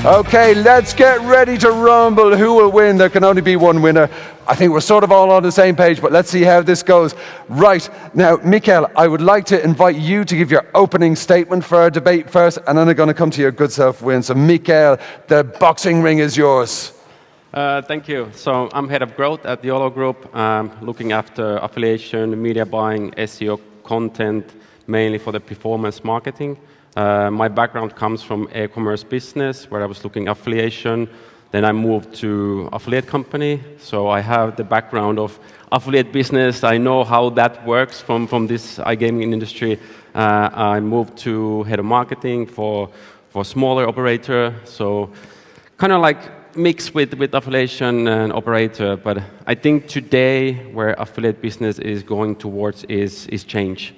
Okay, let's get ready to rumble. Who will win? There can only be one winner. I think we're sort of all on the same page, but let's see how this goes. Right, now, Mikael, I would like to invite you to give your opening statement for our debate first, and then I'm going to come to your good self win. So, Mikael, the boxing ring is yours. Thank you. So I'm head of growth at the Yolo Group, looking after affiliation, media buying, SEO content, mainly for the performance marketing. My background comes from e-commerce business, where I was looking affiliation. Then I moved to affiliate company. So I have the background of affiliate business. I know how that works from this iGaming industry. I moved to head of marketing for smaller operator. So kind of like mix with affiliation and operator. But I think today where affiliate business is going towards is change.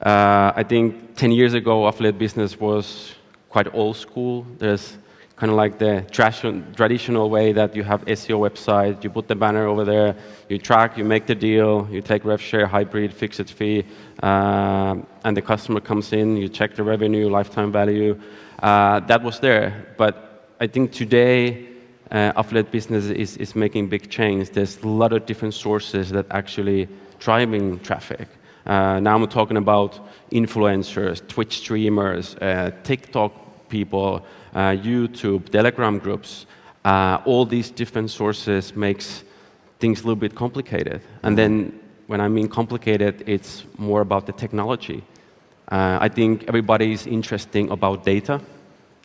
I think 10 years ago, affiliate business was quite old school. There's kind of like the traditional way that you have SEO website, you put the banner over there, you track, you make the deal, you take rev share, hybrid, fixed fee, and the customer comes in, you check the revenue, lifetime value. That was there. But I think today, affiliate business is making big change. There's a lot of different sources that actually driving traffic. Now I'm talking about influencers, Twitch streamers, TikTok people, YouTube, Telegram groups. All these different sources makes things a little bit complicated. And then when I mean complicated, it's more about the technology. I think everybody is interested about data.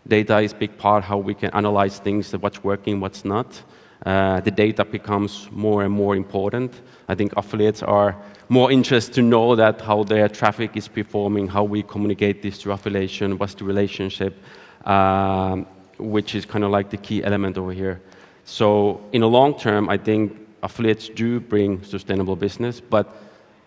Data is a big part how we can analyze things, what's working, what's not. The data becomes more and more important. I think affiliates are more interested to know that how their traffic is performing, how we communicate this to affiliation, what's the relationship, which is kind of like the key element over here. So in the long term, I think affiliates do bring sustainable business, but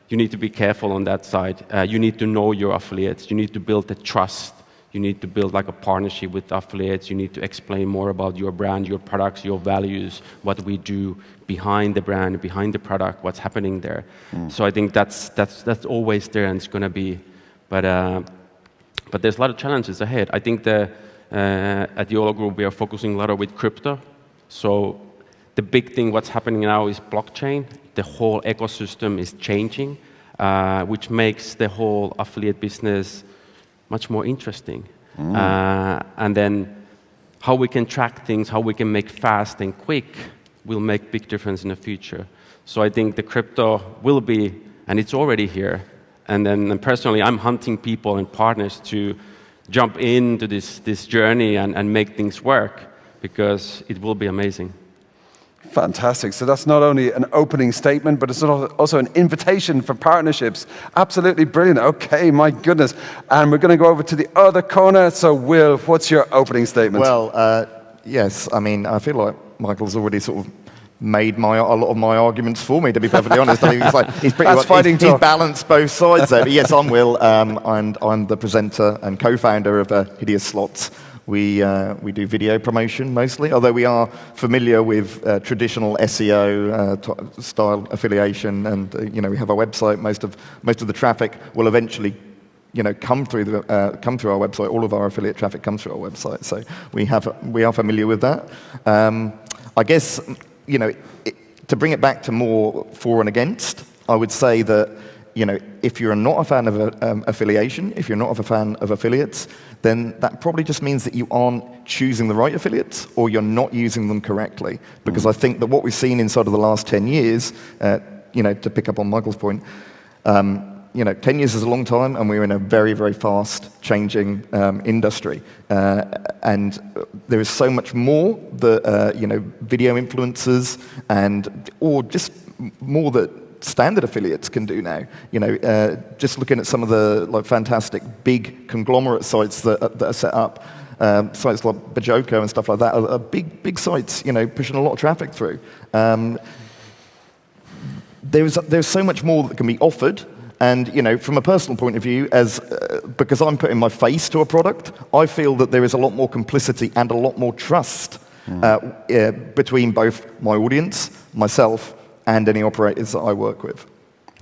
you need to be careful on that side. You need to know your affiliates. You need to build the trust. You need to build like a partnership with affiliates. You need to explain more about your brand, your products, your values, what we do behind the brand, behind the product, what's happening there. So I think that's always there and it's going to be. But there's a lot of challenges ahead. I think at the Yolo Group, we are focusing a lot with crypto. So the big thing what's happening now is blockchain. The whole ecosystem is changing, which makes the whole affiliate business much more interesting. And then how we can track things, how we can make fast and quick will make big difference in the future. So I think the crypto will be, and it's already here. And then personally, I'm hunting people and partners to jump into this journey and make things work because it will be amazing. Fantastic. So that's not only an opening statement, but it's also an invitation for partnerships. Absolutely brilliant. Okay, my goodness. And we're going to go over to the other corner. So Will, what's your opening statement? Well, yes. I mean, I feel like Michael's already sort of made a lot of my arguments for me, to be perfectly honest. I mean, he's pretty much he's balanced both sides there. But yes, I'm Will, and I'm the presenter and co-founder of Hideous Slots. We do video promotion mostly, although we are familiar with traditional SEO style affiliation, and we have our website. Most of the traffic will eventually come through our website. All of our affiliate traffic comes through our website, so we are familiar with that. I guess to bring it back to more for and against, I would say that if you're not a fan of affiliation, if you're not a fan of affiliates, then that probably just means that you aren't choosing the right affiliates or you're not using them correctly. Because I think that what we've seen inside of the last 10 years, to pick up on Michael's point, 10 years is a long time, and we're in a very, very fast changing industry. And there is so much more that video influencers or just more that standard affiliates can do now. Just looking at some of the fantastic big conglomerate sites that are set up, sites like Bajoko and stuff like that are big sites, pushing a lot of traffic through. There's so much more that can be offered. And from a personal point of view, because I'm putting my face to a product, I feel that there is a lot more complicity and a lot more trust between both my audience, myself, and any operators that I work with.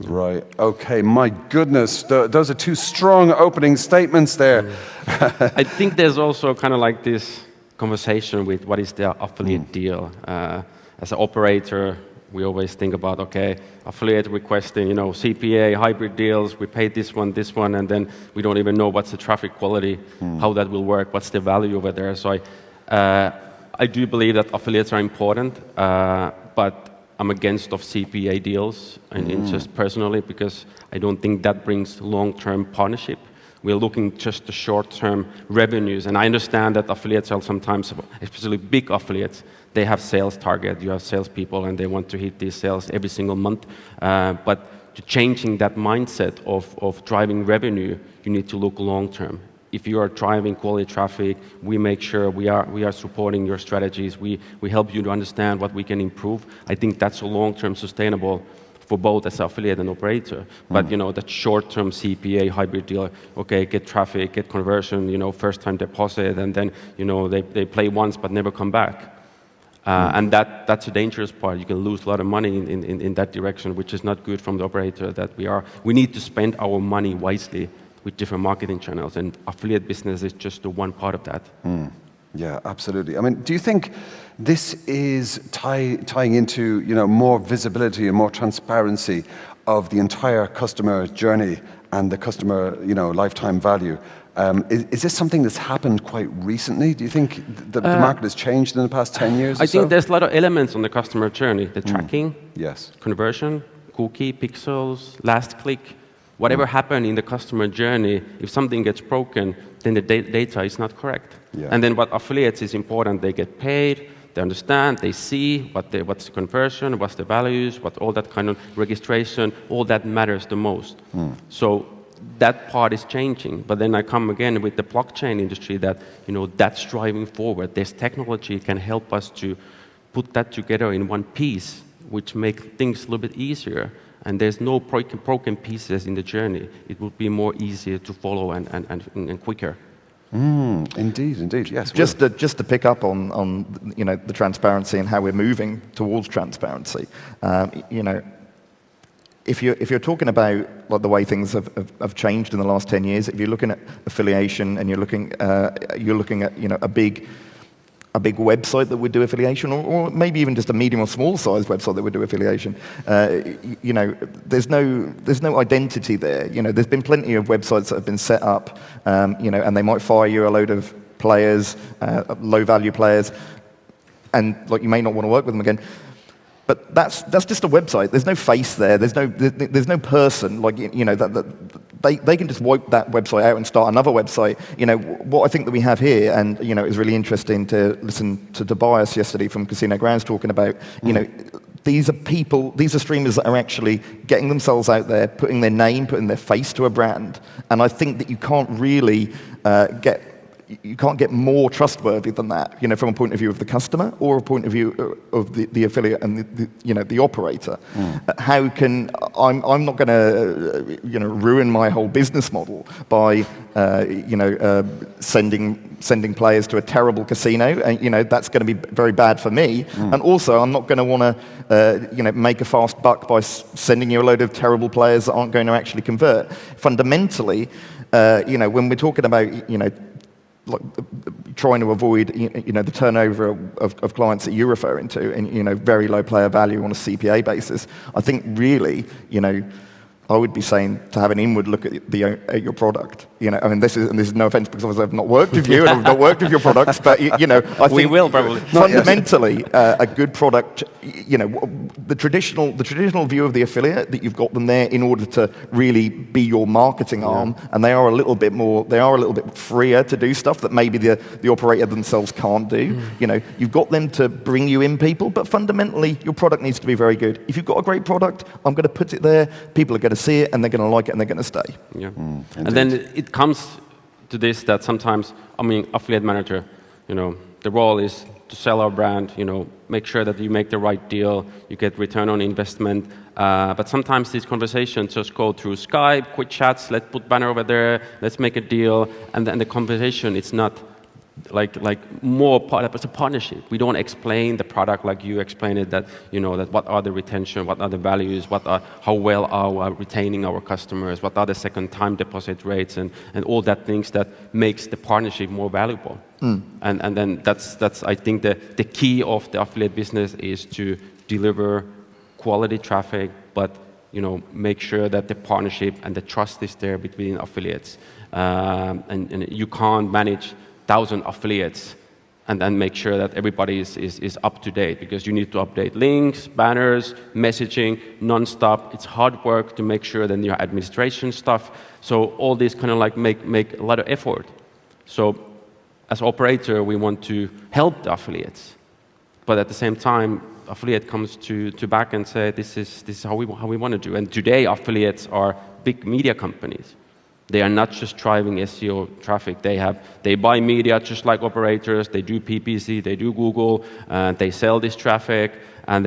Right. Okay. My goodness. Those are two strong opening statements there. I think there's also kind of like this conversation with what is the affiliate deal. As an operator, we always think about, okay, affiliate requesting, CPA, hybrid deals, we pay this one, and then we don't even know what's the traffic quality, how that will work, what's the value over there. So I do believe that affiliates are important, but I'm against of CPA deals, and just personally, because I don't think that brings long-term partnership. We're looking just the short-term revenues, and I understand that affiliates are sometimes, especially big affiliates, they have sales target, you have salespeople, and they want to hit these sales every single month. But to changing that mindset of driving revenue, you need to look long-term. If you are driving quality traffic, we make sure we are supporting your strategies. We help you to understand what we can improve. I think that's a long-term sustainable for both as affiliate and operator. But that short-term CPA hybrid deal, okay, get traffic, get conversion, first-time deposit, and then they play once but never come back. And that's a dangerous part. You can lose a lot of money in that direction, which is not good from the operator. We need to spend our money wisely with different marketing channels, and affiliate business is just one part of that. Yeah, absolutely. I mean, do you think this is tying into more visibility and more transparency of the entire customer journey and the customer lifetime value? Is this something that's happened quite recently? Do you think the market has changed in the past 10 years? I think there's a lot of elements on the customer journey: the tracking, yes, conversion, cookie, pixels, last click. Whatever happened in the customer journey, if something gets broken, then the data is not correct. Yeah. And then what affiliates is important, they get paid, they understand, they see what's the conversion, what's the values, what all that kind of registration, all that matters the most. So that part is changing. But then I come again with the blockchain industry that, that's driving forward. This technology can help us to put that together in one piece, which makes things a little bit easier. And there's no broken pieces in the journey. It will be more easier to follow and quicker. Indeed, yes. Just to pick up on the transparency and how we're moving towards transparency. If you're talking about the way things have changed in the last 10 years, if you're looking at affiliation and you're looking at a big website that would do affiliation, or maybe even just a medium or small size website that would do affiliation, there's no identity there. There's been plenty of websites that have been set up, and they might fire you a load of players, low value players, and you may not want to work with them again. But that's just a website. There's no face there. There's no person. They can just wipe that website out and start another website. What I think that we have here, and it was really interesting to listen to Tobias yesterday from Casino Grounds talking about. These are streamers that are actually getting themselves out there, putting their name, putting their face to a brand. And I think that you can't really get more trustworthy than that, from a point of view of the customer or a point of view of the affiliate and the operator. I'm not going to ruin my whole business model by sending players to a terrible casino, and that's going to be very bad for me. And also, I'm not going to want to make a fast buck by sending you a load of terrible players that aren't going to actually convert. Fundamentally, when we're talking about trying to avoid the turnover of clients that you're referring to, and very low player value on a CPA basis, I think really I would be saying to have an inward look at your product. This is no offense because I've not worked with you and I've not worked with your products, but I think we will probably fundamentally a good product. The traditional view of the affiliate, that you've got them there in order to really be your marketing arm, and they are a little bit freer to do stuff that maybe the operator themselves can't do. You've got them to bring you in people, but fundamentally your product needs to be very good. If you've got a great product, I'm going to put it there. People are going to see it and they're going to like it and they're going to stay. Yeah. And then it comes to this that sometimes, affiliate manager, the role is to sell our brand, make sure that you make the right deal, you get return on investment. But sometimes these conversations just go through Skype, quick chats, let's put banner over there, let's make a deal. And then the conversation, it's not more part. It's a partnership. We don't explain the product like you explained it. That that what are the retention, what are the values, how well are we retaining our customers, what are the second time deposit rates, and all that things that makes the partnership more valuable. And then that's I think the key of the affiliate business is to deliver quality traffic, but make sure that the partnership and the trust is there between affiliates. And you can't manage 1,000 affiliates and then make sure that everybody is up to date, because you need to update links, banners, messaging, non-stop. It's hard work to make sure that your administration stuff. So all this kind of make a lot of effort. So as operator, we want to help the affiliates, but at the same time, affiliate comes to back and say, this is how we want to do. And today, affiliates are big media companies. They are not just driving SEO traffic. They buy media just like operators. They do PPC. They do Google. They sell this traffic, and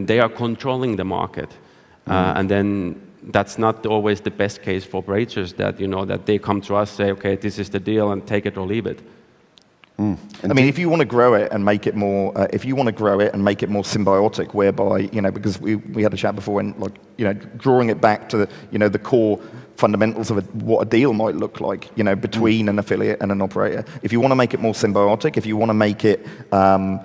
they are controlling the market. And then that's not always the best case for operators. That they come to us, say, okay, this is the deal, and take it or leave it. I mean, if you want to grow it and make it more, symbiotic, whereby because we had a chat before, and drawing it back to the core fundamentals of what a deal might look like, between an affiliate and an operator. If you want to make it more symbiotic, if you want to make it, and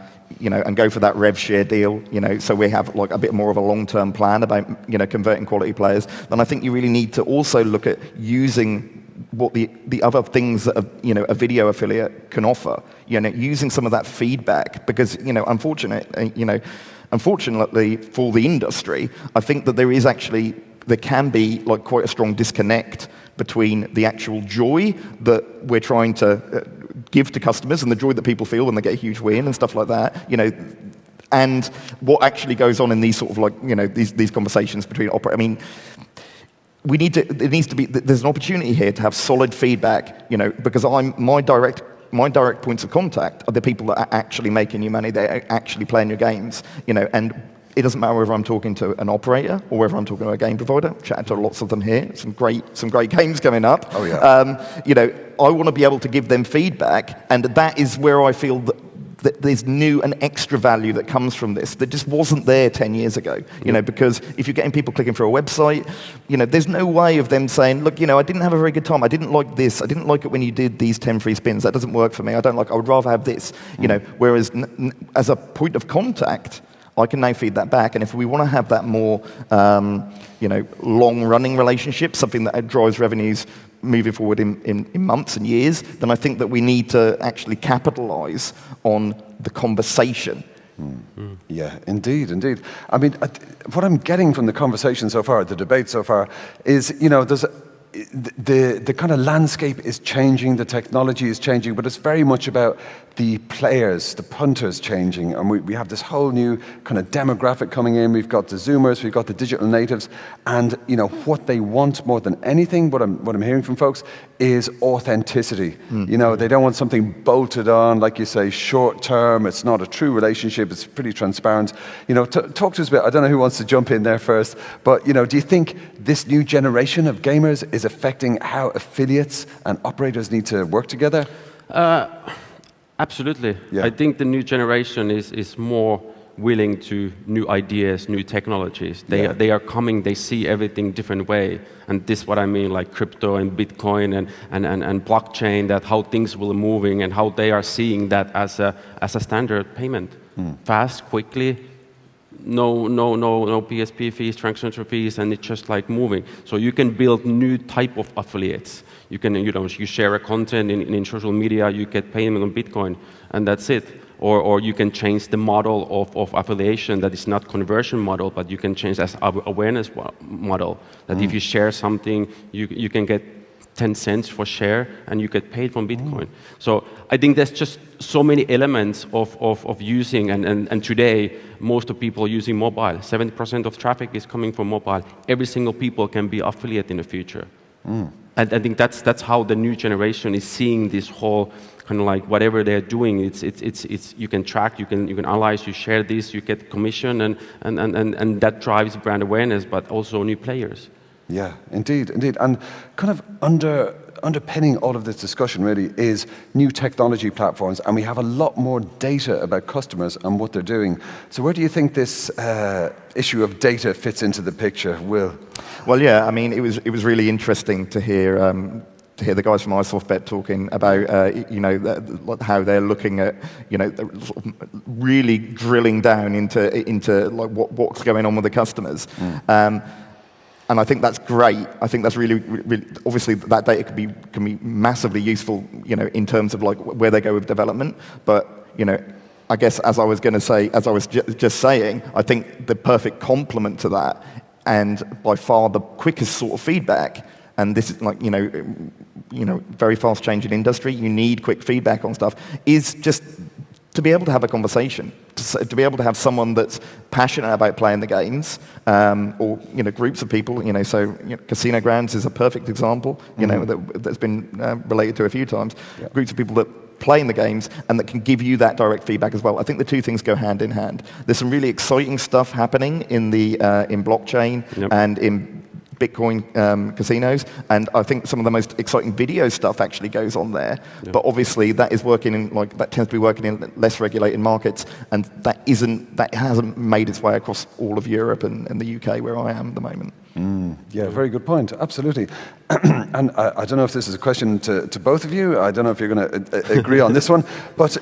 go for that rev share deal, so we have a bit more of a long-term plan about converting quality players, then I think you really need to also look at using what the other things that a video affiliate can offer, using some of that feedback, because unfortunately for the industry, I think that there can be quite a strong disconnect between the actual joy that we're trying to give to customers and the joy that people feel when they get a huge win and stuff like that, and what actually goes on in these sort of these conversations between operators. I mean, there's an opportunity here to have solid feedback, because my direct points of contact are the people that are actually making you money, they're actually playing your games, and it doesn't matter whether I'm talking to an operator or whether I'm talking to a game provider. Chatting to lots of them here, some great games coming up. Oh yeah. I want to be able to give them feedback, and that is where I feel that there's new and extra value that comes from this that just wasn't there 10 years ago. Because if you're getting people clicking through a website, there's no way of them saying, look, I didn't have a very good time. I didn't like this. I didn't like it when you did these 10 free spins. That doesn't work for me. I would rather have this. Whereas as a point of contact, I can now feed that back, and if we want to have that more, long-running relationship, something that drives revenues moving forward in months and years, then I think that we need to actually capitalize on the conversation. Yeah, indeed. I mean, what I'm getting from the conversation so far, the debate so far, is there's the kind of landscape is changing, the technology is changing, but it's very much about the players, the punters changing, and we have this whole new kind of demographic coming in. We've got the Zoomers, we've got the digital natives, and what they want more than anything, what I'm hearing from folks, is authenticity. They don't want something bolted on, like you say, short term. It's not a true relationship. It's pretty transparent. Talk to us a bit. I don't know who wants to jump in there first, but do you think this new generation of gamers is affecting how affiliates and operators need to work together? Absolutely. Yeah. I think the new generation is more willing to new ideas, new technologies. They are coming, they see everything different way. And this is what I mean, like crypto and Bitcoin and blockchain, that how things will moving and how they are seeing that as a standard payment. Fast, quickly, no PSP fees, transaction fees, and it's just like moving. So you can build new type of affiliates. You can, you share a content in social media, you get payment on Bitcoin, and that's it. Or you can change the model of affiliation that is not conversion model, but you can change as awareness model. That if you share something, you can get 10 cents for share, and you get paid from Bitcoin. So I think there's just so many elements of using, and today, most of people are using mobile. 70% of traffic is coming from mobile. Every single people can be affiliate in the future. And I think that's how the new generation is seeing this whole kind of like whatever they're doing. It's you can track, you can analyze, you share this, you get commission, and that drives brand awareness, but also new players. Yeah, indeed. And kind of underpinning all of this discussion really is new technology platforms, and we have a lot more data about customers and what they're doing. So where do you think this issue of data fits into the picture, Will? Well, yeah, I mean, it was really interesting to hear the guys from iSoftBet talking about how they're looking at sort of really drilling down into like what's going on with the customers. And I think that's great. I think that's really, really obviously that data can be massively useful, in terms of like where they go with development. But I guess as I was just saying, I think the perfect complement to that, and by far the quickest sort of feedback. And this is like, very fast changing industry. You need quick feedback on stuff. Is just to be able to have a conversation, to be able to have someone that's passionate about playing the games, or groups of people. So Casino Grounds is a perfect example. That's been related to a few times. Yeah. Groups of people that play in the games and that can give you that direct feedback as well. I think the two things go hand in hand. There's some really exciting stuff happening in blockchain and in Bitcoin casinos, and I think some of the most exciting video stuff actually goes on there. Yeah. But obviously, that tends to be working in less regulated markets, and that hasn't made its way across all of Europe and the UK where I am at the moment. Yeah, very good point. Absolutely. And I don't know if this is a question to both of you. I don't know if you're going to agree on this one. But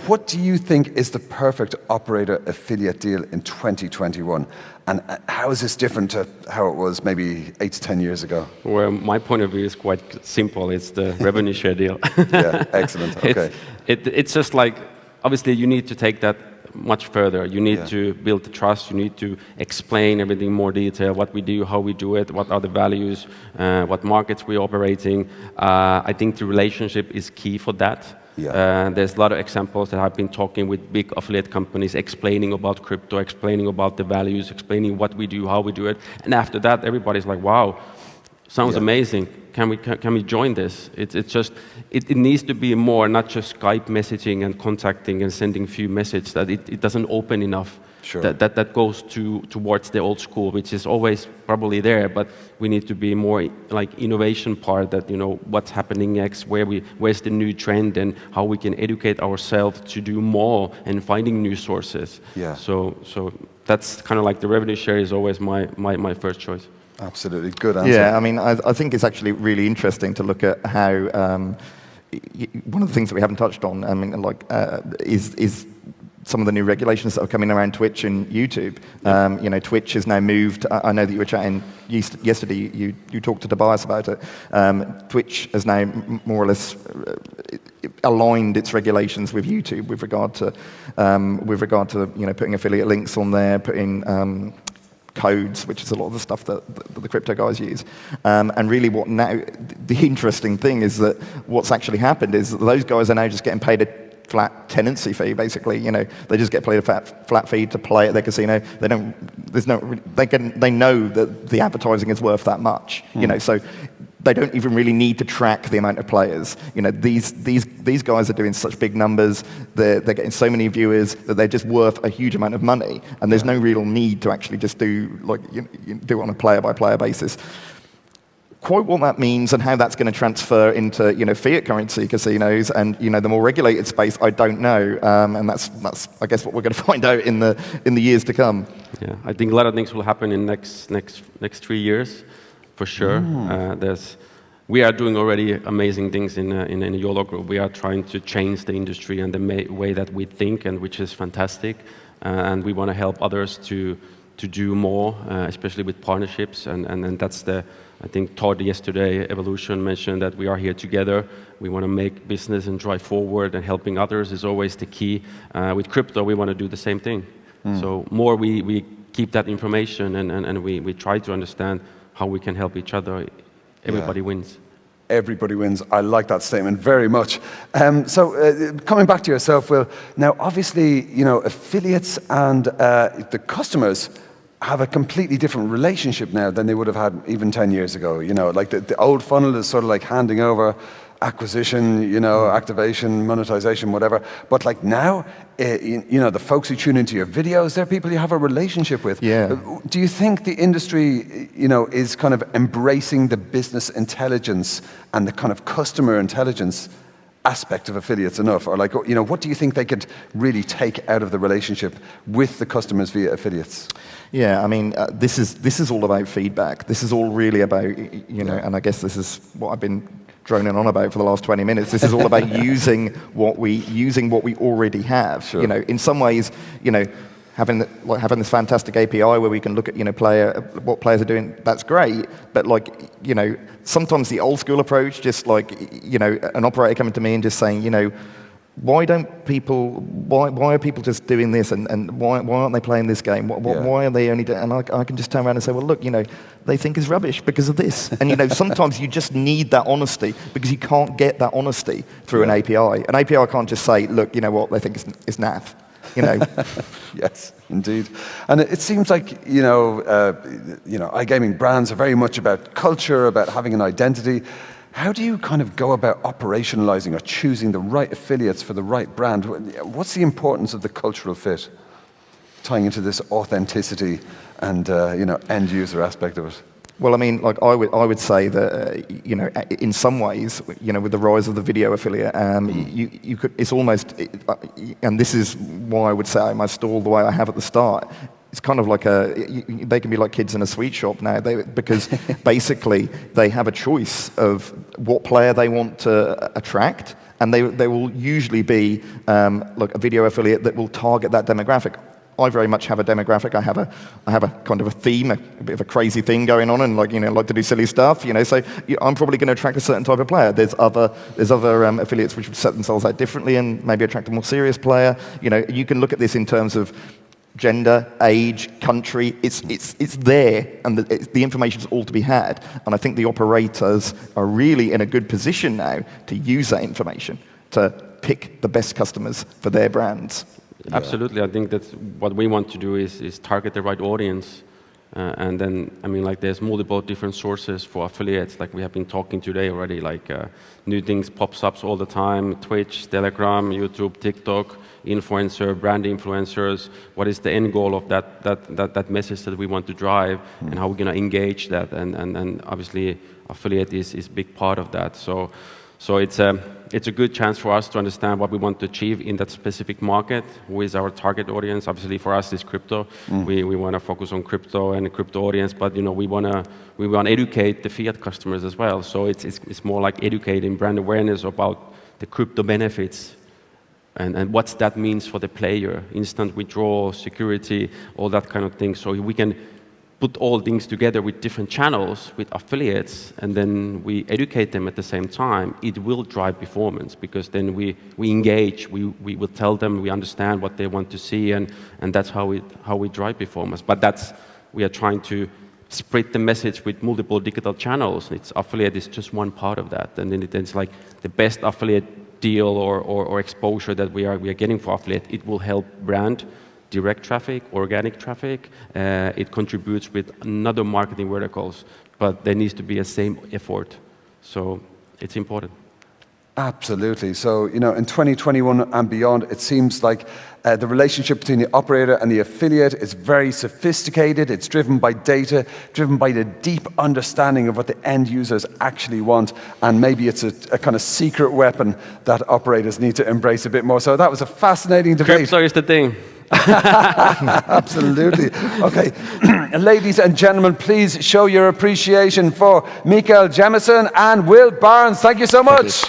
what do you think is the perfect operator affiliate deal in 2021? And how is this different to how it was maybe 8 to 10 years ago? Well, my point of view is quite simple. It's the revenue share deal. Yeah, excellent. Okay. It's just like, obviously, you need to take that much further. You need to build the trust. You need to explain everything in more detail, what we do, how we do it, what are the values, what markets we're operating. I think the relationship is key for that. Yeah. There's a lot of examples that I've been talking with big affiliate companies, explaining about crypto, explaining about the values, explaining what we do, how we do it. And after that, everybody's like, wow, sounds amazing. Can we join this? It needs to be more, not just Skype messaging and contacting and sending few messages, that it doesn't open enough. Sure. That goes towards the old school, which is always probably there, but we need to be more like innovation part, that what's happening next, where's the new trend, and how we can educate ourselves to do more and finding new sources. Yeah. So that's kind of like the revenue share is always my first choice. Absolutely, good answer. Yeah, I mean, I think it's actually really interesting to look at how one of the things that we haven't touched on, I mean, is some of the new regulations that are coming around Twitch and YouTube. Twitch has now moved. I know that you were chatting yesterday. You talked to Tobias about it. Twitch has now more or less aligned its regulations with YouTube with regard to putting affiliate links on there, putting codes, which is a lot of the stuff that the crypto guys use. And really what now, the interesting thing is that what's actually happened is that those guys are now just getting paid a flat tenancy fee, basically. They just get paid a flat fee to play at their casino. They know that the advertising is worth that much, so they don't even really need to track the amount of players. These guys are doing such big numbers. They're getting so many viewers that they're just worth a huge amount of money, and there's no real need to actually just do it on a player-by-player basis. Quite what that means and how that's going to transfer into fiat currency casinos and the more regulated space, I don't know, and that's I guess what we're going to find out in the years to come. Yeah, I think a lot of things will happen in next 3 years. For sure. We are doing already amazing things in the Yolo group. We are trying to change the industry and the way that we think, and which is fantastic. And we want to help others to do more, especially with partnerships. And that's I think Todd yesterday, Evolution, mentioned that we are here together. We want to make business and drive forward, and helping others is always the key. With crypto, we want to do the same thing. So more we keep that information and we try to understand how we can help each other. Everybody wins. Everybody wins. I like that statement very much. So coming back to yourself, Will, now obviously, affiliates and the customers have a completely different relationship now than they would have had even 10 years ago. Like the old funnel is sort of like handing over acquisition, activation, monetization, whatever. But like now, the folks who tune into your videos, they're people you have a relationship with. Yeah. Do you think the industry, is kind of embracing the business intelligence and the kind of customer intelligence aspect of affiliates enough? Or like, what do you think they could really take out of the relationship with the customers via affiliates? Yeah, I mean, this is all about feedback. This is all really about, and I guess this is what I've been droning on about for the last 20 minutes. This is all about using what we already have. Sure. In some ways, having this fantastic API where we can look at what players are doing, that's great. But sometimes the old school approach, just an operator coming to me and just saying, why are people just doing this, and why aren't they playing this game? Why are they only doing? And I can just turn around and say, well, look, they think it's rubbish because of this. And sometimes you just need that honesty, because you can't get that honesty through an API. An API can't just say, look, what they think is naff. Yes, indeed. And it seems like iGaming brands are very much about culture, about having an identity. How do you kind of go about operationalizing or choosing the right affiliates for the right brand? What's the importance of the cultural fit, tying into this authenticity and end user aspect of it? Well, I mean, I would say that in some ways, with the rise of the video affiliate, you could. It's almost, and this is why I would say I must stall the way I have at the start. It's kind of like they can be like kids in a sweet shop now, because basically they have a choice of what player they want to attract, and they will usually be like a video affiliate that will target that demographic. I very much have a demographic. I have a kind of a theme, a bit of a crazy thing going on, and like to do silly stuff. So I'm probably going to attract a certain type of player. There's other affiliates which would set themselves out differently and maybe attract a more serious player. You can look at this in terms of gender, age, country. It's there, and the information's all to be had. And I think the operators are really in a good position now to use that information to pick the best customers for their brands. Yeah. Absolutely. I think that's what we want to do is target the right audience. And then, there's multiple different sources for affiliates. Like we have been talking today already, new things pops up all the time: Twitch, Telegram, YouTube, TikTok, influencer, brand influencers. What is the end goal of that message that we want to drive, and how we're going to engage that? And obviously, affiliate is a big part of that. So it's a good chance for us to understand what we want to achieve in that specific market, who is our target audience. Obviously, for us, it's crypto. We want to focus on crypto and the crypto audience, but we want to educate the fiat customers as well. So it's more like educating brand awareness about the crypto benefits and what that means for the player, instant withdrawal, security, all that kind of thing. So we can put all things together with different channels, with affiliates, and then we educate them at the same time. It will drive performance, because then we engage, we will tell them, we understand what they want to see, and that's how we drive performance. But we are trying to spread the message with multiple digital channels. Affiliate is just one part of that, and then it's like the best affiliate deal or exposure that we are getting for affiliate. It will help brand, direct traffic, organic traffic. It contributes with another marketing verticals, but there needs to be a same effort. So it's important. Absolutely. So, in 2021 and beyond, it seems like the relationship between the operator and the affiliate is very sophisticated. It's driven by data, driven by the deep understanding of what the end users actually want. And maybe it's a kind of secret weapon that operators need to embrace a bit more. So that was a fascinating debate. Crypto is the thing. Absolutely. Okay, ladies and gentlemen, please show your appreciation for Mikael Jamsanen and Will Barnes. Thank you so much.